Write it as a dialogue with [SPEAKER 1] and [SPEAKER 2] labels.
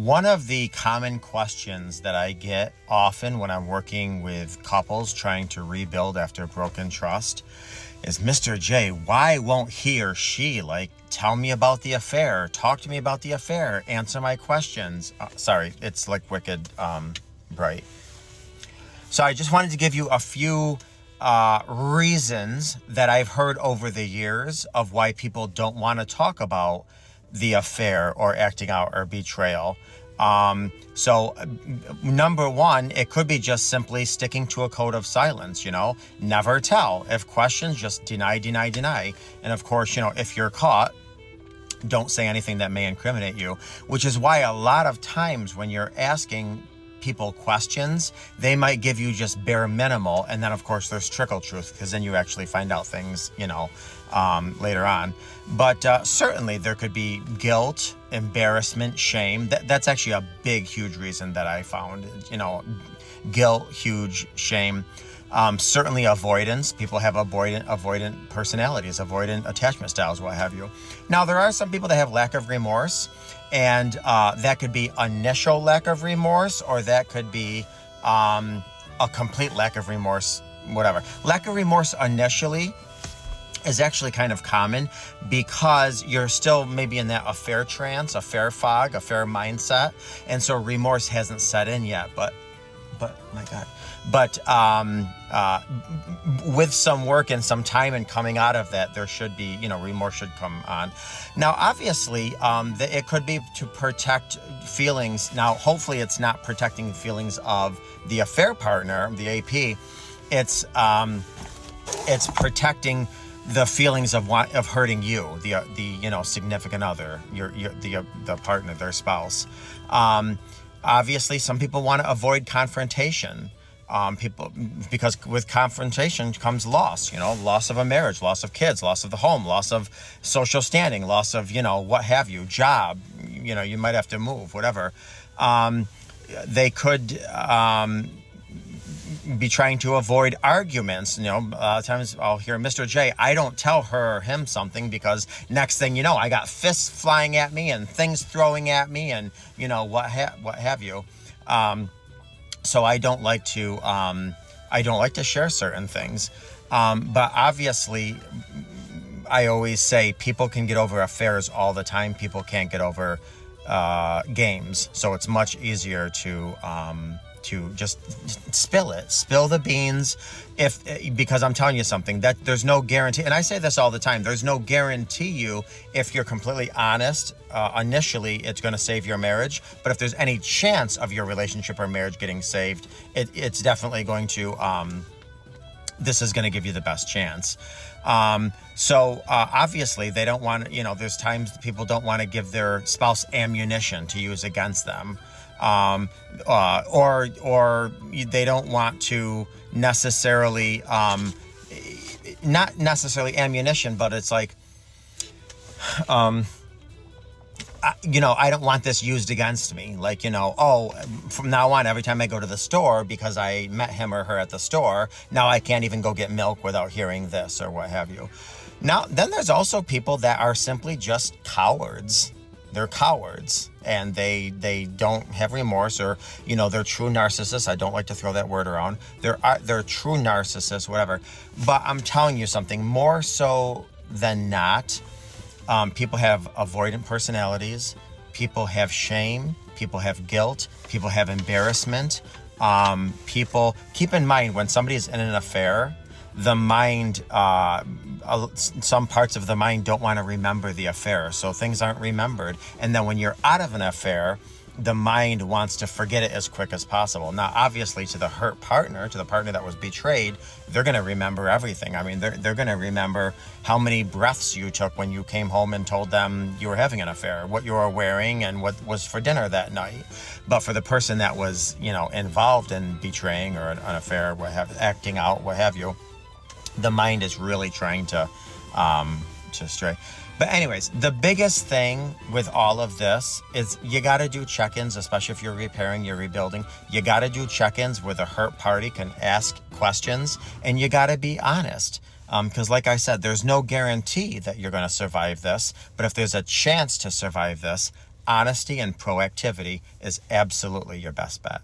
[SPEAKER 1] One of the common questions that I get often when I'm working with couples trying to rebuild after broken trust is, Mr. J, why won't he or she tell me about the affair, talk to me about the affair, answer my questions? Sorry, it's like wicked bright. So I just wanted to give you a few reasons that I've heard over the years of why people don't want to talk about the affair or acting out or betrayal. So number one, it could be just simply sticking to a code of silence, never tell. If questions, just deny. And of course, if you're caught, don't say anything that may incriminate you, which is why a lot of times when you're asking people questions, they might give you just bare minimal. And then of course there's trickle truth, because then you actually find out things, later on. But certainly there could be guilt, embarrassment, shame. That's actually a big, huge reason that I found, guilt, huge, shame. Certainly avoidance. People have avoidant personalities, avoidant attachment styles, what have you. Now, there are some people that have lack of remorse, and that could be initial lack of remorse, or that could be a complete lack of remorse, whatever. Lack of remorse initially is actually kind of common because you're still maybe in that affair trance, affair fog, affair mindset, and so remorse hasn't set in yet. But my God. But with some work and some time and coming out of that, there should be, remorse should come on. Now, obviously, it could be to protect feelings. Now, hopefully it's not protecting feelings of the affair partner, the AP. It's protecting the feelings of hurting you, the significant other, the partner, their spouse. Obviously, some people want to avoid confrontation. Because with confrontation comes loss, loss of a marriage, loss of kids, loss of the home, loss of social standing, loss of, what have you, job, you might have to move, whatever. They could be trying to avoid arguments. A lot of times I'll hear, Mr. J, I don't tell her or him something because next thing you know, I got fists flying at me and things throwing at me and, what have you. So I don't like to share certain things. But obviously, I always say people can get over affairs all the time. People can't get over games. So it's much easier to just spill the beans, because I'm telling you something, that there's no guarantee. And I say this all the time, there's no guarantee if you're completely honest, initially it's going to save your marriage. But if there's any chance of your relationship or marriage getting saved, it's definitely going to, this is going to give you the best chance. So obviously they don't want, there's times people don't want to give their spouse ammunition to use against them. Or they don't want to necessarily, not necessarily ammunition, but it's like, I don't want this used against me. From now on, every time I go to the store, because I met him or her at the store, now I can't even go get milk without hearing this or what have you. Now, then there's also people that are simply just cowards. They're cowards, and they don't have remorse, or they're true narcissists. I don't like to throw that word around. They're true narcissists, whatever. But I'm telling you something, more so than not, people have avoidant personalities. People have shame. People have guilt. People have embarrassment. People, keep in mind, when somebody is in an affair, the mind, some parts of the mind don't want to remember the affair, so things aren't remembered. And then when you're out of an affair, the mind wants to forget it as quick as possible. Now, obviously, to the hurt partner, to the partner that was betrayed, they're going to remember everything. I mean, they're going to remember how many breaths you took when you came home and told them you were having an affair, what you were wearing, and what was for dinner that night. But for the person that was, involved in betraying or an affair, acting out, what have you, the mind is really trying to stray. But anyways, the biggest thing with all of this is you got to do check-ins, especially if you're repairing, you're rebuilding. You got to do check-ins where the hurt party can ask questions, and you got to be honest. Because like I said, there's no guarantee that you're going to survive this. But if there's a chance to survive this, honesty and proactivity is absolutely your best bet.